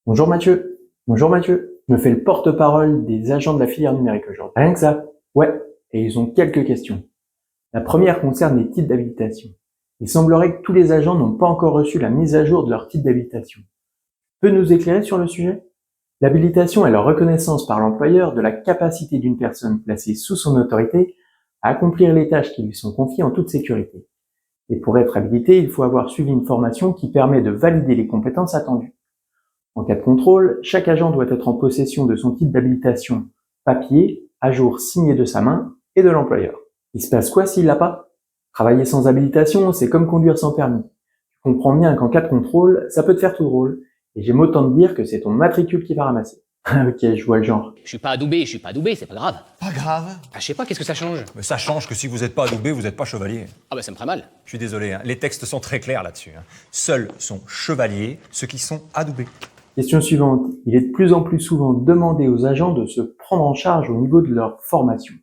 Bonjour Mathieu. Bonjour Mathieu. Je me fais le porte-parole des agents de la filière numérique aujourd'hui. Rien que ça. Ouais. Et ils ont quelques questions. La première concerne les titres d'habilitation. Il semblerait que tous les agents n'ont pas encore reçu la mise à jour de leur titre d'habilitation. Peut nous éclairer sur le sujet? L'habilitation est la reconnaissance par l'employeur de la capacité d'une personne placée sous son autorité à accomplir les tâches qui lui sont confiées en toute sécurité. Et pour être habilité, il faut avoir suivi une formation qui permet de valider les compétences attendues. En cas de contrôle, chaque agent doit être en possession de son titre d'habilitation papier, à jour signé de sa main et de l'employeur. Il se passe quoi s'il l'a pas? Travailler sans habilitation, c'est comme conduire sans permis. Tu comprends bien qu'en cas de contrôle, ça peut te faire tout drôle. Et j'aime autant te dire que c'est ton matricule qui va ramasser. Ok, je vois le genre. Je suis pas adoubé, c'est pas grave. Pas grave. Ah, je sais pas, qu'est-ce que ça change? Mais ça change que si vous n'êtes pas adoubé, vous n'êtes pas chevalier. Ah bah ça me ferait mal. Je suis désolé, les textes sont très clairs là-dessus. Seuls sont chevaliers ceux qui sont adoubés. Question suivante. Il est de plus en plus souvent demandé aux agents de se prendre en charge au niveau de leur formation.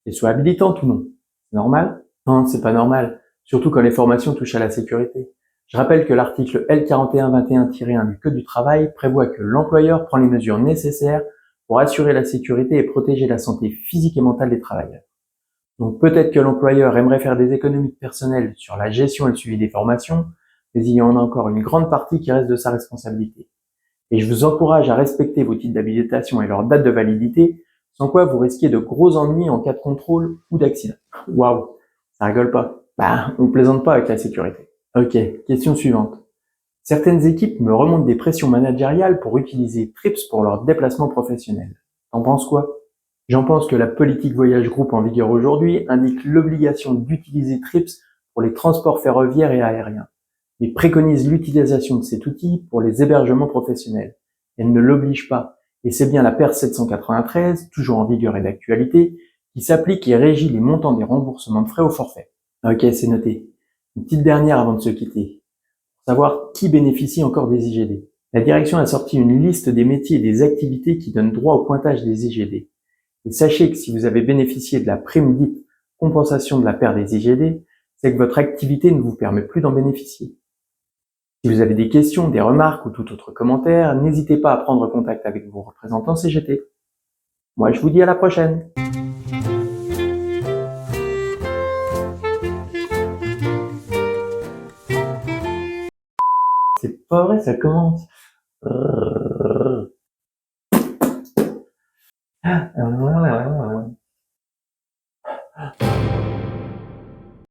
Qu'elle soit habilitante ou non. C'est normal? Non, c'est pas normal. Surtout quand les formations touchent à la sécurité. Je rappelle que l'article L4121-1 du Code du travail prévoit que l'employeur prend les mesures nécessaires pour assurer la sécurité et protéger la santé physique et mentale des travailleurs. Donc peut-être que l'employeur aimerait faire des économies de personnel sur la gestion et le suivi des formations, mais il y en a encore une grande partie qui reste de sa responsabilité. Et je vous encourage à respecter vos titres d'habilitation et leur date de validité, sans quoi vous risquez de gros ennuis en cas de contrôle ou d'accident. Waouh, ça rigole pas. Bah, on plaisante pas avec la sécurité. Ok, question suivante. Certaines équipes me remontent des pressions managériales pour utiliser Trips pour leurs déplacements professionnels. T'en penses quoi? J'en pense que la politique voyage groupe en vigueur aujourd'hui indique l'obligation d'utiliser Trips pour les transports ferroviaires et aériens, mais préconise l'utilisation de cet outil pour les hébergements professionnels. Elle ne l'oblige pas, et c'est bien la PER 793, toujours en vigueur et d'actualité, qui s'applique et régit les montants des remboursements de frais au forfait. Ok, c'est noté. Une petite dernière avant de se quitter. Pour savoir qui bénéficie encore des IGD. La direction a sorti une liste des métiers et des activités qui donnent droit au pointage des IGD. Et sachez que si vous avez bénéficié de la prime dite compensation de la perte des IGD, c'est que votre activité ne vous permet plus d'en bénéficier. Si vous avez des questions, des remarques ou tout autre commentaire, n'hésitez pas à prendre contact avec vos représentants CGT. Moi, je vous dis à la prochaine. C'est pas vrai, ça commence.